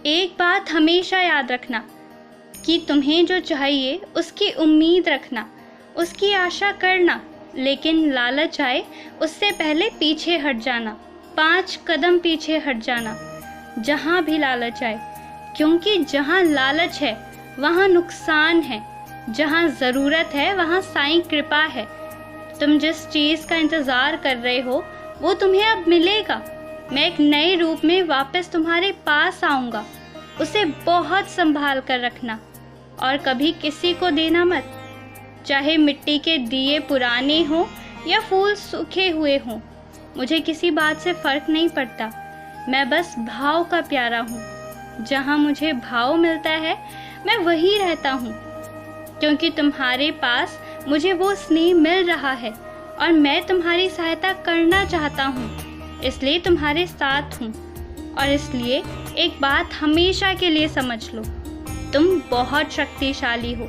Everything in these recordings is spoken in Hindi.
एक बात हमेशा याद रखना कि तुम्हें जो चाहिए उसकी उम्मीद रखना, उसकी आशा करना, लेकिन लालच आए उससे पहले पीछे हट जाना, 5 कदम पीछे हट जाना जहाँ भी लालच आए, क्योंकि जहाँ लालच है वहाँ नुकसान है, जहाँ ज़रूरत है वहाँ साईं कृपा है। तुम जिस चीज़ का इंतज़ार कर रहे हो वो तुम्हें अब मिलेगा। मैं एक नए रूप में वापस तुम्हारे पास आऊँगा, उसे बहुत संभाल कर रखना और कभी किसी को देना मत। चाहे मिट्टी के दिए पुराने हों या फूल सूखे हुए हों, मुझे किसी बात से फ़र्क नहीं पड़ता। मैं बस भाव का प्यारा हूँ। जहाँ मुझे भाव मिलता है मैं वहीं रहता हूँ, क्योंकि तुम्हारे पास मुझे वो स्नेह मिल रहा है और मैं तुम्हारी सहायता करना चाहता हूँ, इसलिए तुम्हारे साथ हूँ। और इसलिए एक बात हमेशा के लिए समझ लो, तुम बहुत शक्तिशाली हो।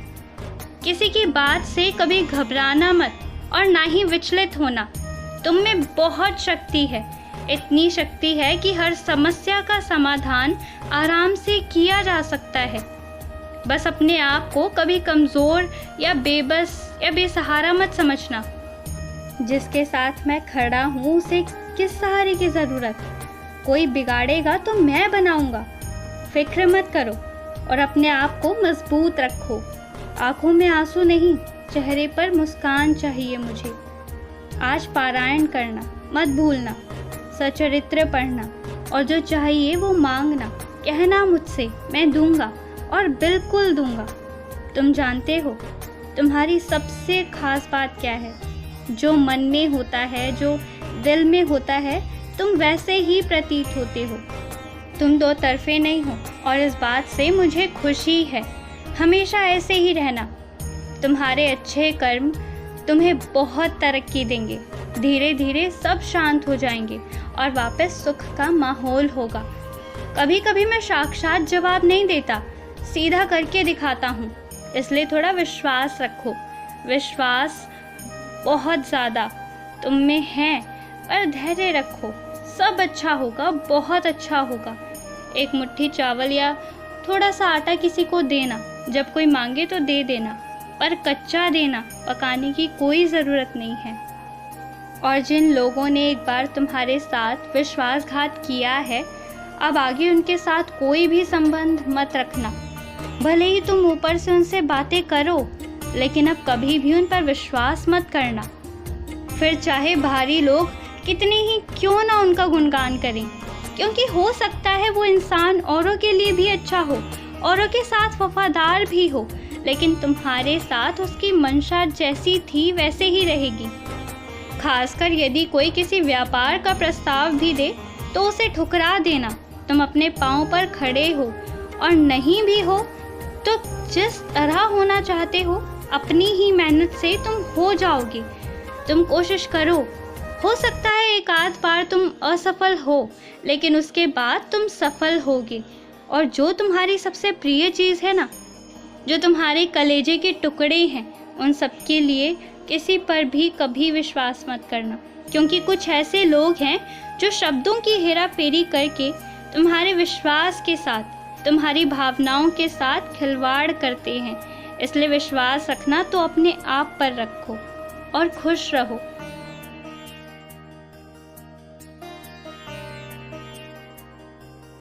किसी की बात से कभी घबराना मत और ना ही विचलित होना। तुम में बहुत शक्ति है, इतनी शक्ति है कि हर समस्या का समाधान आराम से किया जा सकता है। बस अपने आप को कभी कमज़ोर या बेबस या बेसहारा मत समझना। जिसके साथ मैं खड़ा हूँ उसे किस सहारे की ज़रूरत? कोई बिगाड़ेगा तो मैं बनाऊँगा। फिक्र मत करो और अपने आप को मजबूत रखो। आँखों में आंसू नहीं, चेहरे पर मुस्कान चाहिए मुझे। आज पारायण करना मत भूलना, सचरित्र पढ़ना और जो चाहिए वो मांगना। कहना मुझसे, मैं दूंगा और बिल्कुल दूंगा। तुम जानते हो तुम्हारी सबसे खास बात क्या है? जो मन में होता है, जो दिल में होता है, तुम वैसे ही प्रतीत होते हो। तुम दो तरफे नहीं हो और इस बात से मुझे खुशी है। हमेशा ऐसे ही रहना। तुम्हारे अच्छे कर्म तुम्हें बहुत तरक्की देंगे। धीरे धीरे सब शांत हो जाएंगे और वापस सुख का माहौल होगा। कभी कभी मैं साक्षात जवाब नहीं देता, सीधा करके दिखाता हूँ, इसलिए थोड़ा विश्वास रखो। विश्वास बहुत ज़्यादा तुम में है, पर धैर्य रखो। सब अच्छा होगा, बहुत अच्छा होगा। एक मुट्ठी चावल या थोड़ा सा आटा किसी को देना, जब कोई मांगे तो दे देना, पर कच्चा देना, पकाने की कोई ज़रूरत नहीं है। और जिन लोगों ने एक बार तुम्हारे साथ विश्वासघात किया है, अब आगे उनके साथ कोई भी संबंध मत रखना। भले ही तुम ऊपर से उनसे बातें करो, लेकिन अब कभी भी उन पर विश्वास मत करना। फिर चाहे बाहरी लोग कितने ही क्यों ना उनका गुणगान करें, क्योंकि हो सकता है वो इंसान औरों के लिए भी अच्छा हो, औरों के साथ वफादार भी हो, लेकिन तुम्हारे साथ उसकी मंशा जैसी थी वैसे ही रहेगी। खासकर यदि कोई किसी व्यापार का प्रस्ताव भी दे तो उसे ठुकरा देना। तुम अपने पाँव पर खड़े हो और नहीं भी हो तो जिस तरह होना चाहते हो अपनी ही मेहनत से तुम हो जाओगे। तुम कोशिश करो, हो सकता है एक आध बार तुम असफल हो, लेकिन उसके बाद तुम सफल होगे। और जो तुम्हारी सबसे प्रिय चीज़ है ना, जो तुम्हारे कलेजे के टुकड़े हैं, उन सब के लिए किसी पर भी कभी विश्वास मत करना, क्योंकि कुछ ऐसे लोग हैं जो शब्दों की हेरा फेरी करके तुम्हारे विश्वास के साथ, तुम्हारी भावनाओं के साथ खिलवाड़ करते हैं। इसलिए विश्वास रखना तो अपने आप पर रखो और खुश रहो।